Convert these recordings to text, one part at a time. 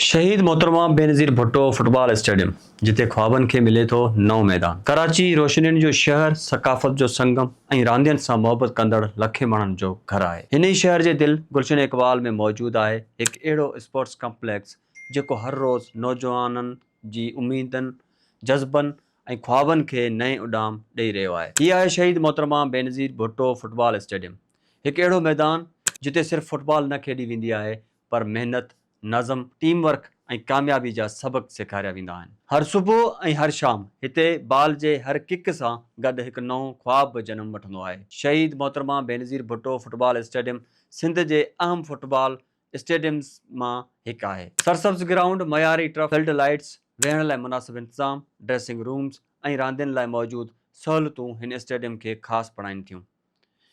शहीद मोहतरमा Benazir Bhutto football stadium जिते ख्वाबनि खे मिले थो नओं मैदान। कराची रोशनियुनि जो शहर, सकाफ़त जो संगम ऐं रांदियुनि सां मोहबत कंदड़ लखे माण्हुनि जो घर आहे। हिन ई शहर जे दिलि गुलशन इक़बाल में मौजूदु आहे हिकु अहिड़ो स्पोर्ट्स कॉम्प्लेक्स जेको हर रोज़ नौजवाननि जी उमीदनि, जज़्बनि ऐं ख्वाबनि खे नएं उॾाम ॾेई रहियो आहे। हीअ आहे शहीद मोहतरमा बेनज़ीर भुट्टो फुटबॉल स्टेडियम, हिकु अहिड़ो मैदान जिते सिर्फ़ फुटबॉल न खेॾी वेंदी आहे पर महिनत, नज़म, टीम वर्क ऐं कामयाबी जा सबक सेखारिया वेंदा आहिनि। हर सुबुह ऐं हर शाम हिते बाल जे हर किक सां गॾु हिकु नओं ख्वाब जनम वठंदो आहे। शहीद मोहतरमा बेनज़ीर भुट्टो फुटबॉल स्टेडियम सिंध जे अहम फुटबॉल स्टेडियम्स मां हिकु आहे। सरसब्ज़ ग्राउंड, मयारी टर्फ, फील्ड लाइट्स, वेहण लाइ मुनासिब इंतज़ाम, ड्रेसिंग रूम्स ऐं रांदियुनि लाइ मौजूदु सहूलियतूं हिन स्टेडियम खे ख़ासि बणाइनि थियूं।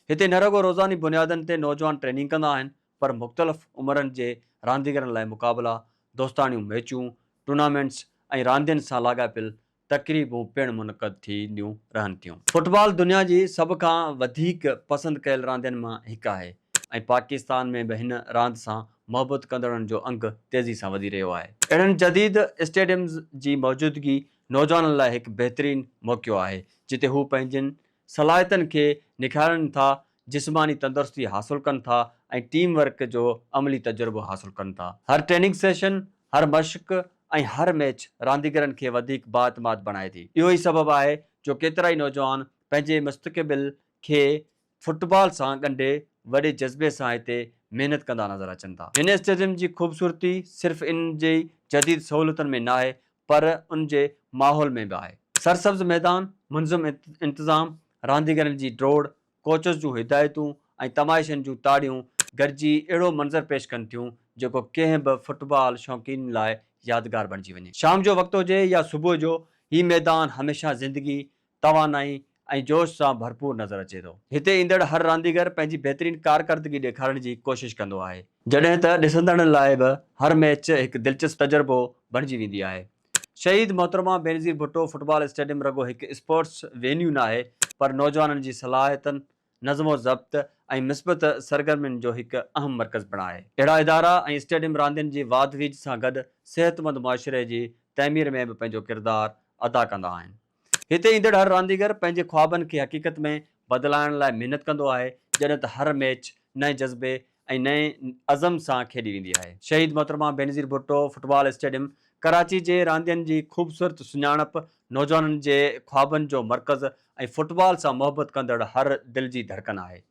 हिते न रुॻो रोज़ानी बुनियादनि ते नौजवान ट्रेनिंग कंदा आहिनि पर मुख़्तलिफ़ उमिरनि जे रांदीगरनि लाइ मुक़ाबला, दोस्ताणियूं मैचूं, टूर्नामेंट्स ऐं रांदियुनि सां लाॻापियल तक़रीबूं पिणु मुनक़द थींदियूं रहनि थियूं। फुटबॉल दुनिया जी सभ खां वधीक पसंदि कयल रांदियुनि मां हिकु आहे ऐं पाकिस्तान में बि हिन रांदि सां मोहबत कंदड़नि जो अंगु तेज़ी सां वधी रहियो आहे। अहिड़नि जदीद स्टेडियम्स जी मौजूदगी नौजवाननि लाइ हिकु बहितरीनु मौक़ो आहे जिते हू पंहिंजनि सलाहियतनि खे निखारनि था, जिस्मानी तंदुरुस्ती हासिलु कनि था ऐं टीम वर्क जो अमली तजुर्बो हासिलु कनि था। हर ट्रेनिंग सेशन, हर मश्क ऐं हर मैच रांदीगरनि खे वधीक बाएतमाद बणाए थी। इहो ई सबबु आहे जो केतिरा ई नौजवान पंहिंजे मुस्तक़बिल खे फुटबॉल सां ॻंढे वॾे जज़्बे सां हिते महिनत कंदा नज़र अचनि था। हिन स्टेडियम जी ख़ूबसूरती सिर्फ़ु इन जी जदीद सहूलियतुनि में न आहे पर उन जे माहौल में बि आहे। सरसब्ज़ मैदान, मुनज़म इंतज़ाम, रांदीगरनि जी डोड़, कोचस जूं हिदायतूं ऐं तमाशनि जूं ताड़ियूं गॾिजी अहिड़ो मंज़र पेश कनि थियूं जेको कंहिं बि फुटबॉल शौक़ीन लाइ यादगार बणिजी वञे। शाम जो वक़्तु हुजे या सुबुह जो, हीउ मैदान हमेशह ज़िंदगी, तवानाई ऐं जोश सां भरपूर नज़र अचे थो। हिते ईंदड़ हर रांदीगर पंहिंजी बहितरीनु कारकर्दगी ॾेखारण जी कोशिशि कंदो आहे, जॾहिं त ॾिसंदड़नि लाइ बि हर मैच हिकु दिलचस्प तजुर्बो बणिजी वेंदी आहे। शहीद मोहतरमा बेनज़ीर भुट्टो फुटबॉल स्टेडियम रुॻो हिकु स्पोर्ट्स वेन्यू न आहे पर नौजवाननि जी सलाहियतनि, नज़्मो ज़ब्त ऐं मिस्बत सरगर्मियुनि जो हिकु अहम मर्कज़ पिणु आहे। अहिड़ा इदारा ऐं स्टेडियम रांदियुनि जी वाधवीज सां गॾु सिहतमंद मुआशिरे जी तइमीर में बि पंहिंजो किरदारु अदा कंदा आहिनि। हिते ईंदड़ हर रांदीगर पंहिंजे ख्वाबनि खे हक़ीक़त में बदिलाइण लाइ महिनत कंदो आहे जॾहिं त हर मैच नए जज़्बे ऐं नए अज़म सां खेॾी वेंदी आहे। शहीद मोहतरमा बेनज़ीर भुट्टो फुटबॉल स्टेडियम कराची जे रांदियुनि जी ख़ूबसूरत सुञाणप, नौजवाननि जे ख्वाबनि जो मर्कज़ ऐं फुटबॉल सां मोहबत कंदड़ हर दिलि जी धड़कन आहे।